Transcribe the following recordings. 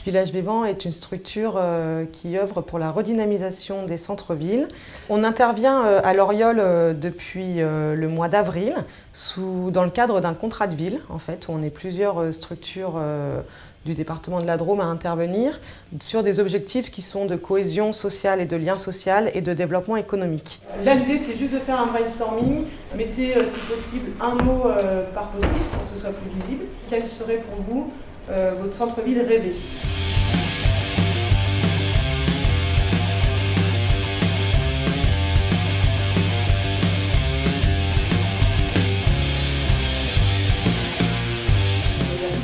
Village Vivant est une structure qui œuvre pour la redynamisation des centres-villes. On intervient à Loriol depuis le mois d'avril dans le cadre d'un contrat de ville, en fait, où on est plusieurs structures du département de la Drôme à intervenir sur des objectifs qui sont de cohésion sociale et de lien social et de développement économique. Là, l'idée, c'est juste de faire un brainstorming. Mettez, si possible, un mot par post-it pour que ce soit plus visible. Quel serait pour vous votre centre-ville rêvé ?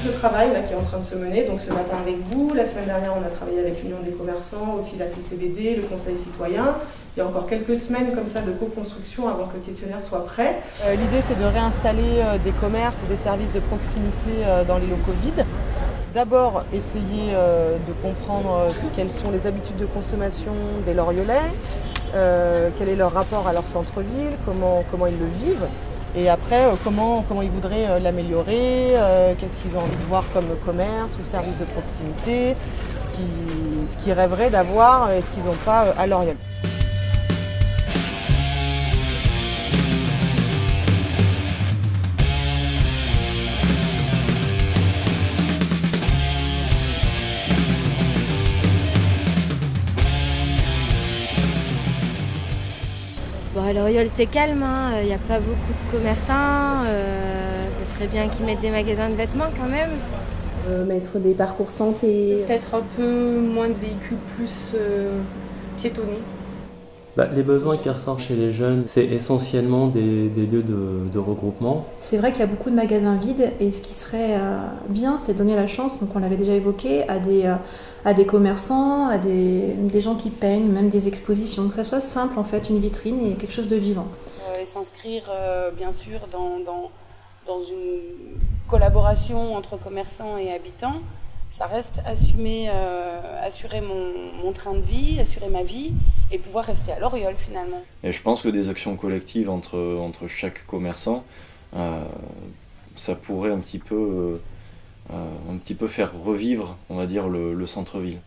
Ce travail là, qui est en train de se mener, donc ce matin avec vous, la semaine dernière on a travaillé avec l'Union des commerçants, aussi la CCBD, le Conseil citoyen. Il y a encore quelques semaines comme ça de co-construction avant que le questionnaire soit prêt. L'idée c'est de réinstaller des commerces et des services de proximité dans les locaux vides. D'abord essayer de comprendre quelles sont les habitudes de consommation des Loriolais, quel est leur rapport à leur centre-ville, comment ils le vivent. Et après, comment ils voudraient l'améliorer, qu'est-ce qu'ils ont envie de voir comme commerce ou service de proximité, ce qu'ils rêveraient d'avoir et ce qu'ils n'ont pas à Loriol. Bon, à Loriol c'est calme, il n'y a pas beaucoup de commerçants, ça serait bien qu'ils mettent des magasins de vêtements quand même. Mettre des parcours santé. Peut-être un peu moins de véhicules, plus piétonnés. Les besoins qui ressortent chez les jeunes, c'est essentiellement des lieux de regroupement. C'est vrai qu'il y a beaucoup de magasins vides et ce qui serait bien, c'est donner la chance, donc on l'avait déjà évoqué, à des commerçants, à des gens qui peignent, même des expositions, que ça soit simple en fait, une vitrine et quelque chose de vivant. Et s'inscrire bien sûr dans une collaboration entre commerçants et habitants. Ça reste assurer mon train de vie, assurer ma vie et pouvoir rester à Loriol finalement. Et je pense que des actions collectives entre chaque commerçant, ça pourrait un petit peu faire revivre, on va dire, le centre-ville.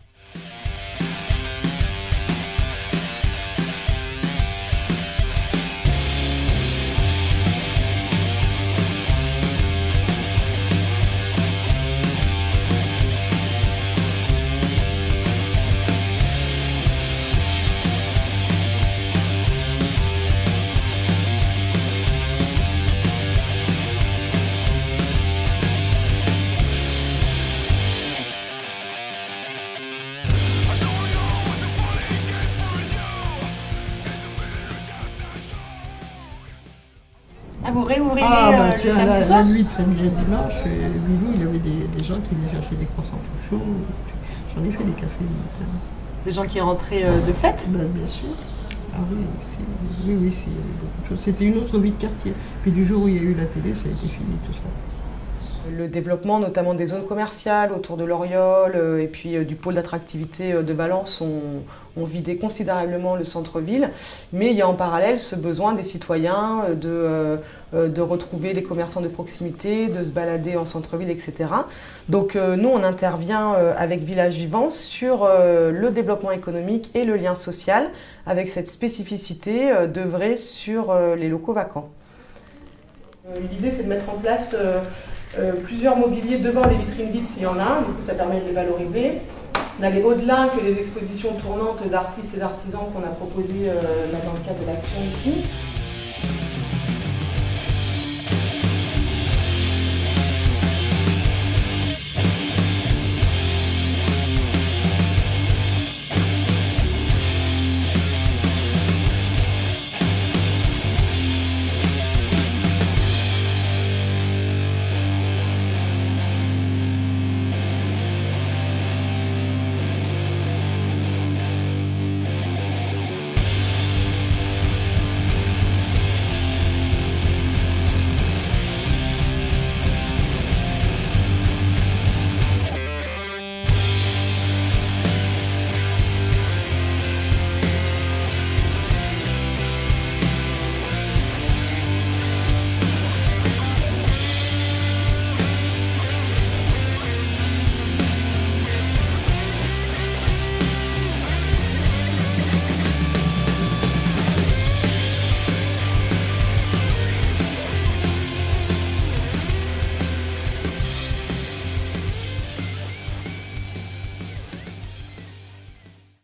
Vous réouvrirez le samedi la soir ? nuit de samedi à dimanche, Willy, il y avait des gens qui venaient chercher des croissants tout chauds. J'en ai fait des cafés le matin. Des gens qui rentraient de fête ? Bien sûr. Ah oui, il y avait beaucoup de choses. C'était une autre vie de quartier. Puis du jour où il y a eu la télé, ça a été fini tout ça. Le développement notamment des zones commerciales autour de Loriol et puis du pôle d'attractivité de Valence ont vidé considérablement le centre-ville. Mais il y a en parallèle ce besoin des citoyens de retrouver les commerçants de proximité, de se balader en centre-ville, etc. Donc nous, on intervient avec Village Vivant sur le développement économique et le lien social avec cette spécificité d'œuvrer sur les locaux vacants. L'idée, c'est de mettre en place plusieurs mobiliers devant les vitrines vides s'il y en a, du coup ça permet de les valoriser. D'aller au-delà que les expositions tournantes d'artistes et d'artisans qu'on a proposées là dans le cadre de l'action ici.